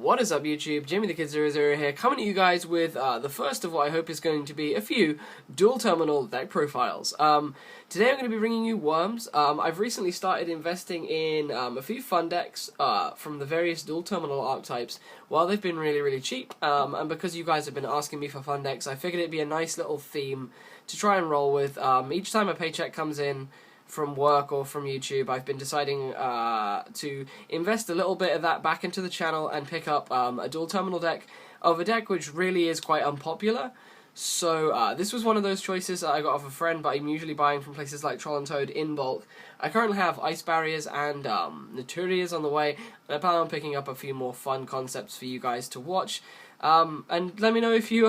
What is up YouTube, Jamie the Kid00 here, coming to you guys with the first of what I hope is going to be a few Duel Terminal Deck profiles. Today I'm going to be bringing you Worms. I've recently started investing in a few fun decks from the various Duel Terminal archetypes while they've been really cheap, and because you guys have been asking me for fun decks, I figured it'd be a nice little theme to try and roll with. Each time a paycheck comes in from work or from YouTube, I've been deciding to invest a little bit of that back into the channel and pick up a Duel Terminal deck of a deck which really is quite unpopular. So this was one of those choices that I got off a friend, but I'm usually buying from places like Troll and Toad in bulk. I currently have Ice Barriers and Naturias on the way, and I plan on picking up a few more fun concepts for you guys to watch. And let me know if you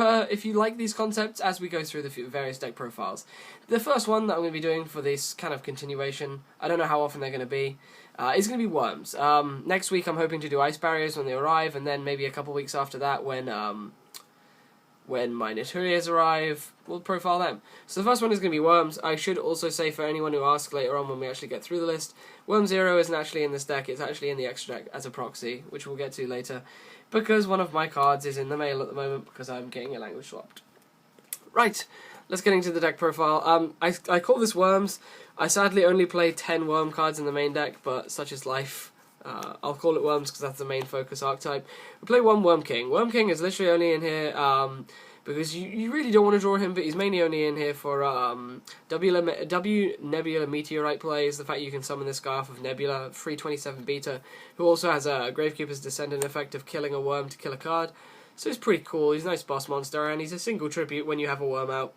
like these concepts as we go through the various deck profiles. The first one that I'm going to be doing for this kind of continuation, I don't know how often they're going to be, is going to be Worms. Next week I'm hoping to do Ice Barriers when they arrive, and then maybe a couple weeks after that when my Naturias arrive, we'll profile them. So the first one is going to be Worms. I should also say, for anyone who asks later on when we actually get through the list, Worm Zero isn't actually in this deck, it's actually in the extra deck as a proxy, which we'll get to later, because one of my cards is in the mail at the moment because I'm getting a language swapped. Right, let's get into the deck profile. I call this Worms. I sadly only play 10 Worm cards in the main deck, but such is life. I'll call it Worms because that's the main focus archetype. We play one Worm King. Worm King is literally only in here because you really don't want to draw him, but he's mainly only in here for W Nebula Meteorite plays, the fact you can summon this guy off of Nebula, free 27 beta, who also has a Gravekeeper's Descendant effect of killing a worm to kill a card. So it's pretty cool, he's a nice boss monster, and he's a single tribute when you have a worm out,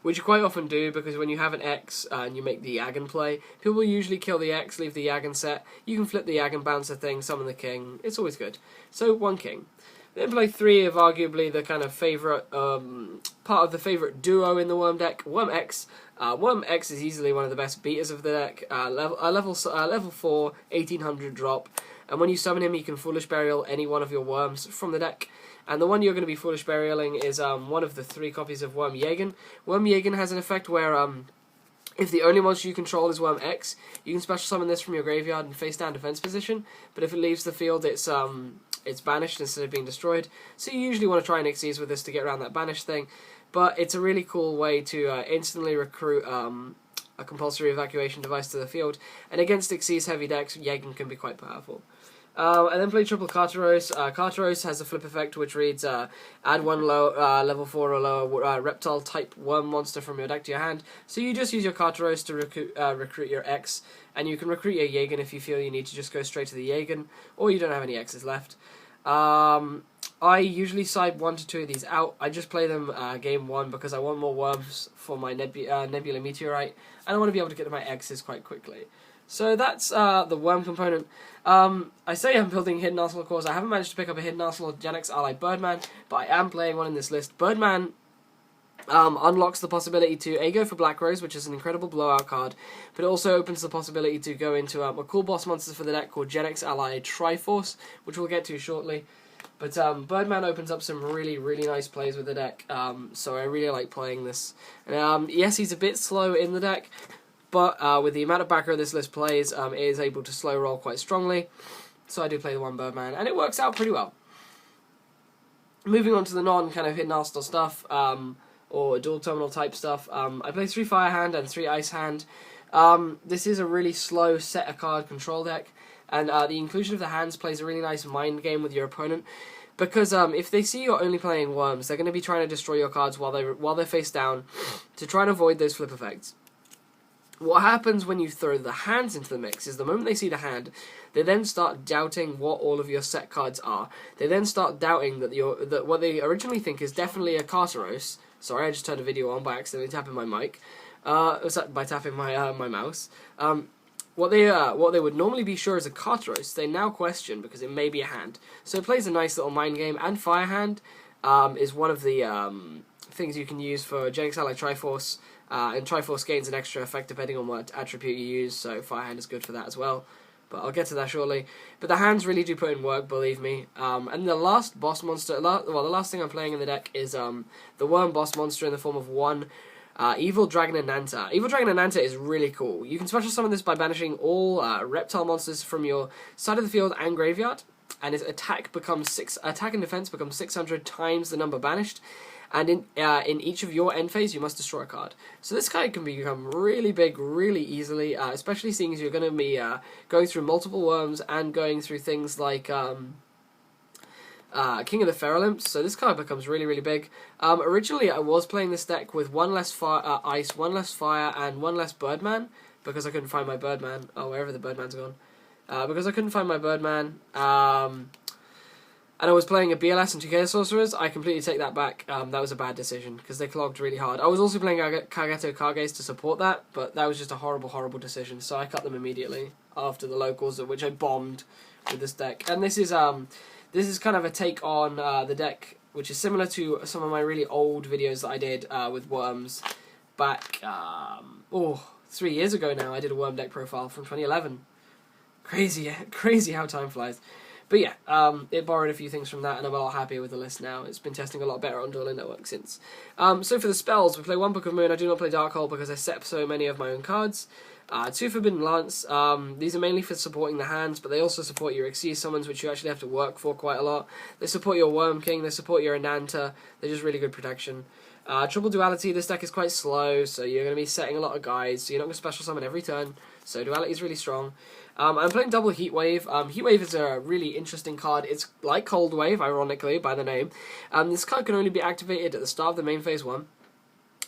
which you quite often do, because when you have an X and you make the Yagan play, people will usually kill the X, leave the Yagan set, you can flip the Yagan, bounce the thing, summon the king, it's always good. So, one king. Then play 3 of arguably the kind of favourite, part of the favourite duo in the Worm deck, Worm Xex. Worm Xex is easily one of the best beaters of the deck, level 4, 1800 drop, and when you summon him you can Foolish Burial any one of your worms from the deck. And the one you're going to be Foolish Burialing is one of the 3 copies of Worm Yagan. Worm Yagan has an effect where if the only monster you control is Worm X, you can special summon this from your graveyard in face down defense position, but if it leaves the field it's banished instead of being destroyed. So you usually want to try and Xyz with this to get around that banish thing, but it's a really cool way to instantly recruit a compulsory evacuation device to the field, and against Xyz heavy decks, Yagan can be quite powerful. And then play triple Cartaros. Cartaros has a flip effect which reads, add one level 4 or lower reptile type worm monster from your deck to your hand. So you just use your Cartaros to recruit your X, and you can recruit your Yagan if you feel you need to just go straight to the Yagan, or you don't have any X's left. I usually side 1 to 2 of these out. I just play them game 1 because I want more worms for my Nebula Meteorite, and I want to be able to get to my X's quite quickly. So that's the worm component. I say I'm building Hidden Arsenal cores. I haven't managed to pick up a Hidden Arsenal Genex ally Birdman, but I am playing one in this list. Birdman unlocks the possibility to go for Black Rose, which is an incredible blowout card, but it also opens the possibility to go into a cool boss monster for the deck called Genex ally Triforce, which we'll get to shortly. But Birdman opens up some really nice plays with the deck, so I really like playing this. And, yes, he's a bit slow in the deck, but with the amount of backer this list plays, it is able to slow roll quite strongly. So I do play the one Birdman, and it works out pretty well. Moving on to the non-kind of Hidden Arsenal stuff, or Duel Terminal type stuff, I play 3 Fire Hand and 3 Ice Hand. This is a really slow set-a-card control deck, and the inclusion of the hands plays a really nice mind game with your opponent, because if they see you're only playing worms, they're going to be trying to destroy your cards while they're face down to try and avoid those flip effects. What happens when you throw the hands into the mix is the moment they see the hand, they then start doubting what all of your set cards are. They then start doubting that what they originally think is definitely a Cartaros. Sorry, I just turned a video on by accidentally tapping my mic. By tapping my my mouse. What they would normally be sure is a Cartaros, they now question because it may be a hand. So it plays a nice little mind game, and Fire Hand is one of the things you can use for Genex ally Triforce. And Triforce gains an extra effect depending on what attribute you use, so Fire Hand is good for that as well. But I'll get to that shortly. But the hands really do put in work, believe me. And the last boss monster, the last thing I'm playing in the deck is the Worm boss monster in the form of 1 Evil Dragon Ananta. Evil Dragon Ananta is really cool. You can special summon this by banishing all reptile monsters from your side of the field and graveyard. and his attack and defense becomes 600 times the number banished. And in each of your end phase, you must destroy a card. So this card can become really big really easily, especially seeing as you're going to be going through multiple worms and going through things like King of the Feral Imps. So this card becomes really, really big. Originally, I was playing this deck with one less ice, one less fire, and one less Birdman, because I couldn't find my Birdman. Oh, wherever the Birdman's gone. Because I couldn't find my Birdman. And I was playing a BLS and 2 Chaos Sorcerers. I completely take that back. That was a bad decision, because they clogged really hard. I was also playing Kageto Kages to support that, but that was just a horrible, horrible decision. So I cut them immediately after the locals, which I bombed with this deck. And this is kind of a take on the deck, which is similar to some of my really old videos that I did with Worms back, 3 years ago now. I did a Worm deck profile from 2011. Crazy how time flies. But yeah, it borrowed a few things from that, and I'm a lot happier with the list now. It's been testing a lot better on Duel Network since. So for the spells, we play 1 Book of Moon. I do not play Darkhold because I set so many of my own cards. 2 Forbidden Lance. These are mainly for supporting the hands, but they also support your Xyz summons, which you actually have to work for quite a lot. They support your Worm King, they support your Ananta. They're just really good protection. Triple Duality, this deck is quite slow, so you're going to be setting a lot of guides, so you're not going to special summon every turn. So Duality is really strong. I'm playing double Heatwave. Heatwave is a really interesting card. It's like Cold Wave, ironically, by the name. This card can only be activated at the start of the main phase 1.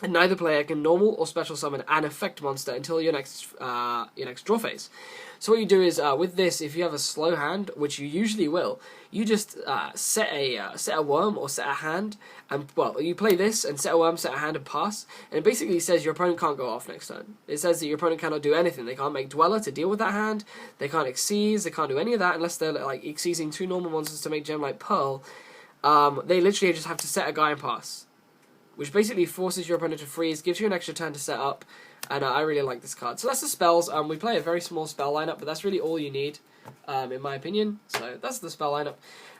And neither player can normal or special summon an effect monster until your next draw phase. So what you do is, with this, if you have a slow hand, which you usually will, you just set a worm or set a hand, and, well, you play this and set a worm, set a hand, and pass, and it basically says your opponent can't go off next turn. It says that your opponent cannot do anything. They can't make Dweller to deal with that hand, they can't Xyz, they can't do any of that unless they're like Xyzing 2 normal monsters to make Gem like Pearl. They literally just have to set a guy and pass, which basically forces your opponent to freeze, gives you an extra turn to set up, and I really like this card. So that's the spells. We play a very small spell lineup, but that's really all you need, in my opinion. So that's the spell lineup.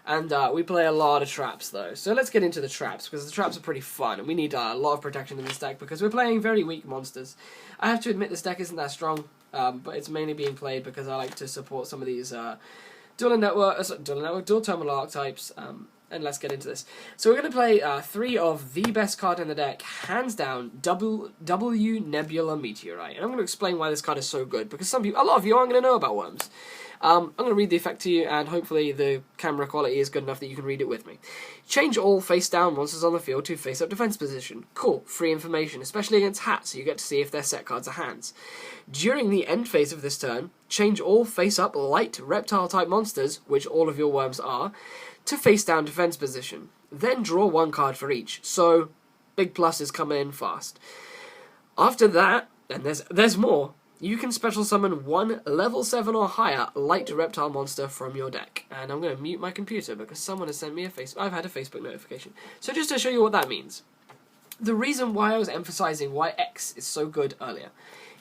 And we play a lot of traps, though. So let's get into the traps, because the traps are pretty fun, and we need a lot of protection in this deck, because we're playing very weak monsters. I have to admit this deck isn't that strong, but it's mainly being played because I like to support some of these Duel Terminal archetypes, and let's get into this. So we're going to play 3 of the best card in the deck, hands down, W Nebula Meteorite. And I'm going to explain why this card is so good, because a lot of you aren't going to know about Worms. I'm going to read the effect to you, and hopefully the camera quality is good enough that you can read it with me. Change all face-down monsters on the field to face-up defense position. Cool, free information, especially against h.a.t, so you get to see if their set cards are hands. During the end phase of this turn, change all face-up light reptile-type monsters, which all of your worms are, to face-down defense position. Then draw 1 card for each, so big plus is coming in fast. After that, and there's more, you can special summon 1 level 7 or higher light reptile monster from your deck. And I'm going to mute my computer because someone has sent me I've had a Facebook notification. So just to show you what that means. The reason why I was emphasizing why X is so good earlier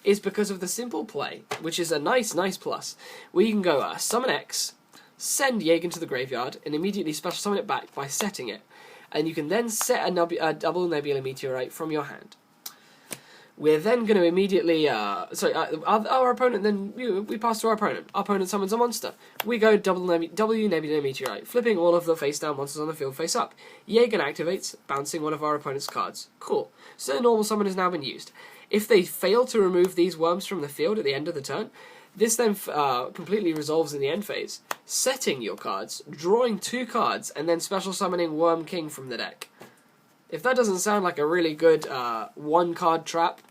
is because of the simple play, which is a nice plus, where you can go summon X, send Yagan to the graveyard, and immediately special summon it back by setting it. And you can then set a double Nebula Meteorite from your hand. We're then going to immediately, our opponent, then we pass to our opponent. Our opponent summons a monster. We go W Nebula Meteorite, flipping all of the face-down monsters on the field face up. Yagan activates, bouncing one of our opponent's cards. Cool. So the normal summon has now been used. If they fail to remove these worms from the field at the end of the turn, this then completely resolves in the end phase, setting your cards, drawing 2 cards, and then special summoning Worm King from the deck. If that doesn't sound like a really good 1-card trap,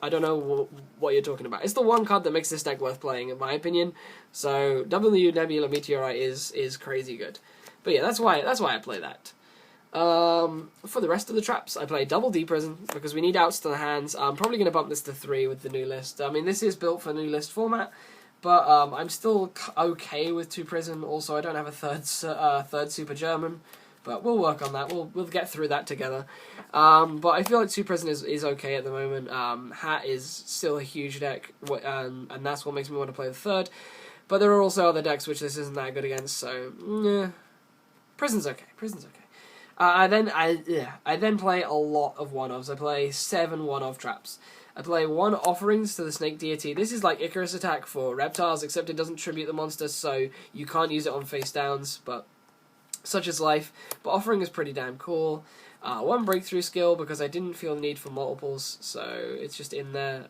I don't know what you're talking about. It's the 1 card that makes this deck worth playing, in my opinion. So W Nebula Meteorite is crazy good. But yeah, that's why I play that. For the rest of the traps, I play double D Prison because we need outs to the hands. I'm probably going to bump this to 3 with the new list. I mean, this is built for new list format, but I'm still okay with 2 Prison. Also, I don't have a third Super German. But we'll work on that. We'll get through that together. But I feel like 2 Prison is okay at the moment. h.a.t is still a huge deck, and that's what makes me want to play the 3rd. But there are also other decks which this isn't that good against, so Prison's okay. I then play a lot of one-offs. I play 7 one-off traps. I play 1 Offerings to the Snake Deity. This is like Icarus attack for reptiles, except it doesn't tribute the monster, so you can't use it on face downs, but such is life. But Offering is pretty damn cool. 1 Breakthrough skill, because I didn't feel the need for multiples, so it's just in there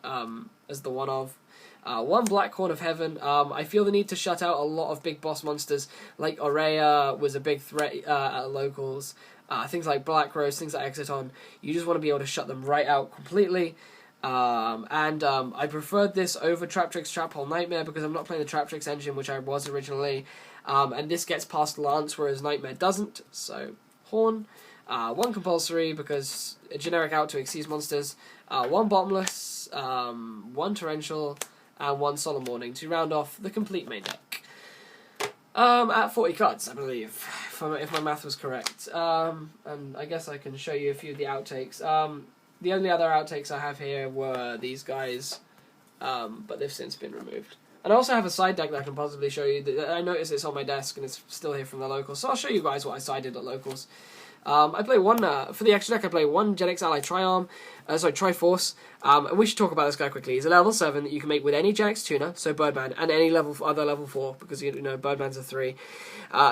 as the one of. 1 Black Horn of Heaven. I feel the need to shut out a lot of big boss monsters, like Aurea was a big threat at locals. Things like Black Rose, things like Exiton. You just want to be able to shut them right out completely. I preferred this over Traptrix Trap Hole Nightmare because I'm not playing the Traptrix engine, which I was originally. And this gets past Lance, whereas Nightmare doesn't. So, Horn. 1 Compulsory because a generic out to Xyz monsters. 1 Bottomless. 1 Torrential. And 1 Solemn Warning to round off the complete main deck. At 40 cards, I believe, if my math was correct. And I guess I can show you a few of the outtakes. The only other outtakes I have here were these guys, but they've since been removed. And I also have a side deck that I can possibly show you. I noticed it's on my desk and it's still here from the locals, so I'll show you guys what I sided at locals. I play 1, for the extra deck I play 1 Genex Ally Triforce, and we should talk about this guy quickly. He's a level 7 that you can make with any Genex tuner, so Birdman, and any other level 4, because you know Birdman's a 3.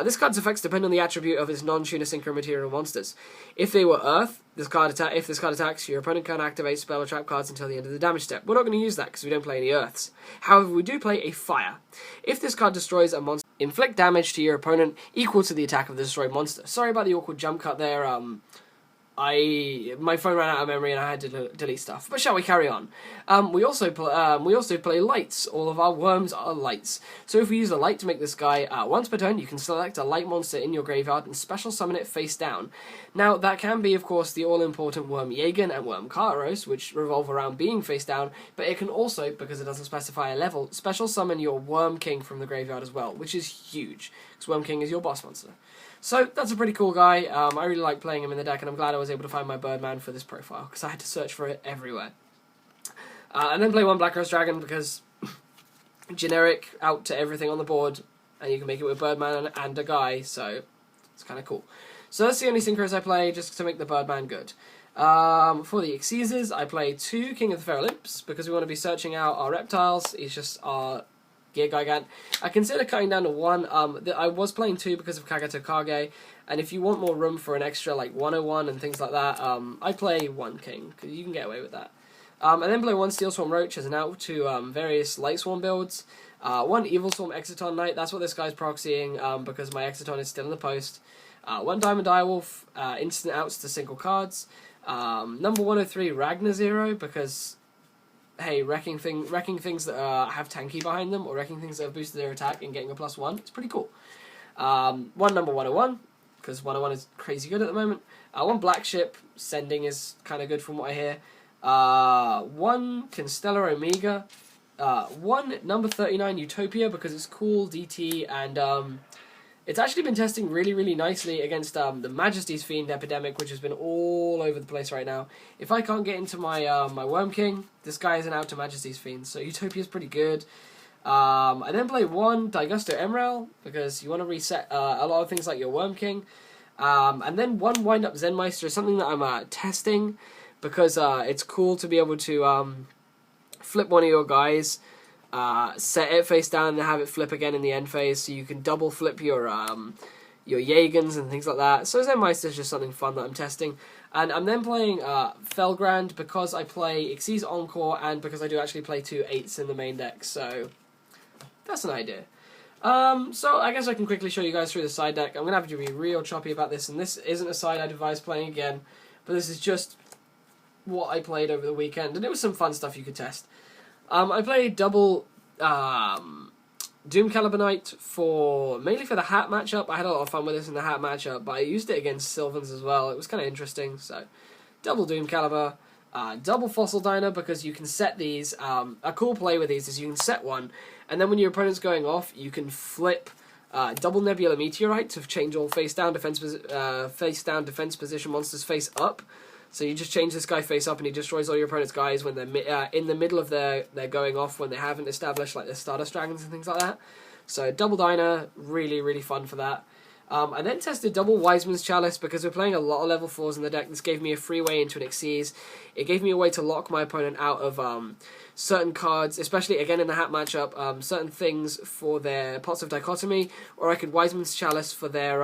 This card's effects depend on the attribute of its non-tuner synchro material monsters. If they were Earth, if this card attacks, your opponent can activate spell or trap cards until the end of the damage step. We're not going to use that because we don't play any Earths. However, we do play a Fire. If this card destroys a monster, inflict damage to your opponent equal to the attack of the destroyed monster. Sorry about the awkward jump cut there. My phone ran out of memory and I had to delete stuff. But shall we carry on? We also play lights. All of our worms are lights. So if we use a light to make this guy, once per turn, you can select a light monster in your graveyard and special summon it face down. Now that can be, of course, the all-important Worm Yagan and Worm Cartaros, which revolve around being face down. But it can also, because it doesn't specify a level, special summon your Worm King from the graveyard as well, which is huge because Worm King is your boss monster. So, that's a pretty cool guy. I really like playing him in the deck, and I'm glad I was able to find my Birdman for this profile, because I had to search for it everywhere. And then play 1 Black Rose Dragon, because generic out to everything on the board, and you can make it with Birdman and a guy, so it's kind of cool. So that's the only synchros I play, just to make the Birdman good. For the Xyzes, I play 2 King of the Feral Imps, because we want to be searching out our reptiles. He's just our Gear Gigant. I consider cutting down to 1. I was playing 2 because of Kagato Kage, and if you want more room for an extra like 101 and things like that, I play 1 King, because you can get away with that. And then play 1 Steel Swarm Roach as an out to various Light Swarm builds. 1 Evil Swarm Exiton Knight, that's what this guy's proxying, because my Exiton is still in the post. 1 Diamond Direwolf, instant outs to single cards. Number 103 Ragnar Zero, because hey, wrecking things that have tanky behind them, or wrecking things that have boosted their attack and getting a +1, it's pretty cool. 1 number 101, because 101 is crazy good at the moment. 1 Black Ship, sending is kind of good from what I hear. 1 Constellar Omega. 1 number 39 Utopia, because it's cool, DT, and it's actually been testing really, really nicely against the Majesty's Fiend epidemic, which has been all over the place right now. If I can't get into my my Worm King, this guy isn't out to Majesty's Fiend, so Utopia's pretty good. I then play 1 Digusto Emerald, because you want to reset a lot of things like your Worm King. And then 1 Wind Up Zenmeister is something that I'm testing, because it's cool to be able to flip one of your guys, set it face down and have it flip again in the end phase, so you can double flip your Yagans and things like that. So Zenmeister is just something fun that I'm testing. And I'm then playing Felgrand, because I play Xyz Encore, and because I do actually play 2 8s in the main deck, so that's an idea. So I guess I can quickly show you guys through the side deck. I'm going to have to be real choppy about this, and this isn't a side I'd advise playing again, but this is just what I played over the weekend, and it was some fun stuff you could test. I played double Doom Calibanite mainly for the hat matchup. I had a lot of fun with this in the hat matchup, but I used it against Sylvans as well. It was kind of interesting. So, double Doom Caliber, double Fossil Diner, because you can set these. A cool play with these is you can set one, and then when your opponent's going off, you can flip double Nebula Meteorite to change all face down defense position monsters face up. So you just change this guy face up and he destroys all your opponent's guys when they're in the middle of their going off, when they haven't established like their Stardust Dragons and things like that. So double Diner, really, really fun for that. I then tested double Wiseman's Chalice because we're playing a lot of level 4s in the deck. This gave me a free way into an Xyz. It gave me a way to lock my opponent out of certain cards, especially again in the hat matchup, certain things for their Pots of Dichotomy, or I could Wiseman's Chalice for their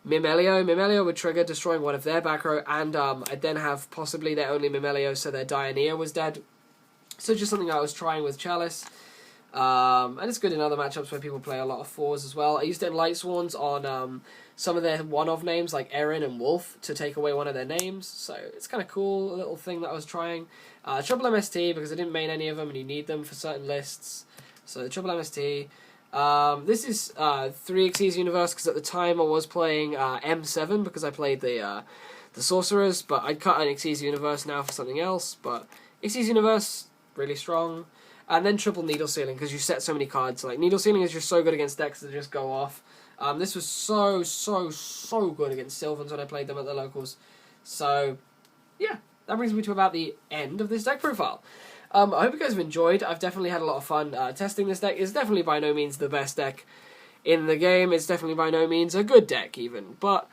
Mimelio. Mimelio would trigger destroying one of their back row, and I'd then have possibly their only Mimelio, so their Dianea was dead. So just something I was trying with Chalice. And it's good in other matchups where people play a lot of 4s as well. I used it in Light Swans on some of their one-of names like Erin and Wolf to take away one of their names. So it's kind of cool, a little thing that I was trying. Triple MST because I didn't main any of them and you need them for certain lists. So Triple MST. This is 3xyz Universe because at the time I was playing M7 because I played the Sorcerers, but I'd cut an xyz Universe now for something else. But xyz Universe, really strong. And then triple Needle Sealing, because you set so many cards. Like, Needle Sealing is just so good against decks that just go off. This was so good against Sylvans when I played them at the locals. So, yeah, that brings me to about the end of this deck profile. I hope you guys have enjoyed. I've definitely had a lot of fun testing this deck. It's definitely by no means the best deck in the game. It's definitely by no means a good deck, even. But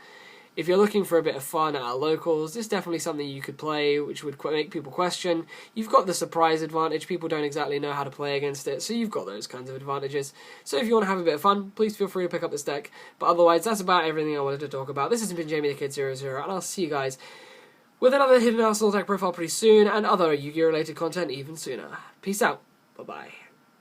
if you're looking for a bit of fun at our locals, this is definitely something you could play, which would make people question. You've got the surprise advantage. People don't exactly know how to play against it, so you've got those kinds of advantages. So if you want to have a bit of fun, please feel free to pick up this deck. But otherwise, that's about everything I wanted to talk about. This has been Jamie the Kid 00, and I'll see you guys with another Hidden Arsenal deck profile pretty soon, and other Yu-Gi-Oh! Related content even sooner. Peace out. Bye-bye.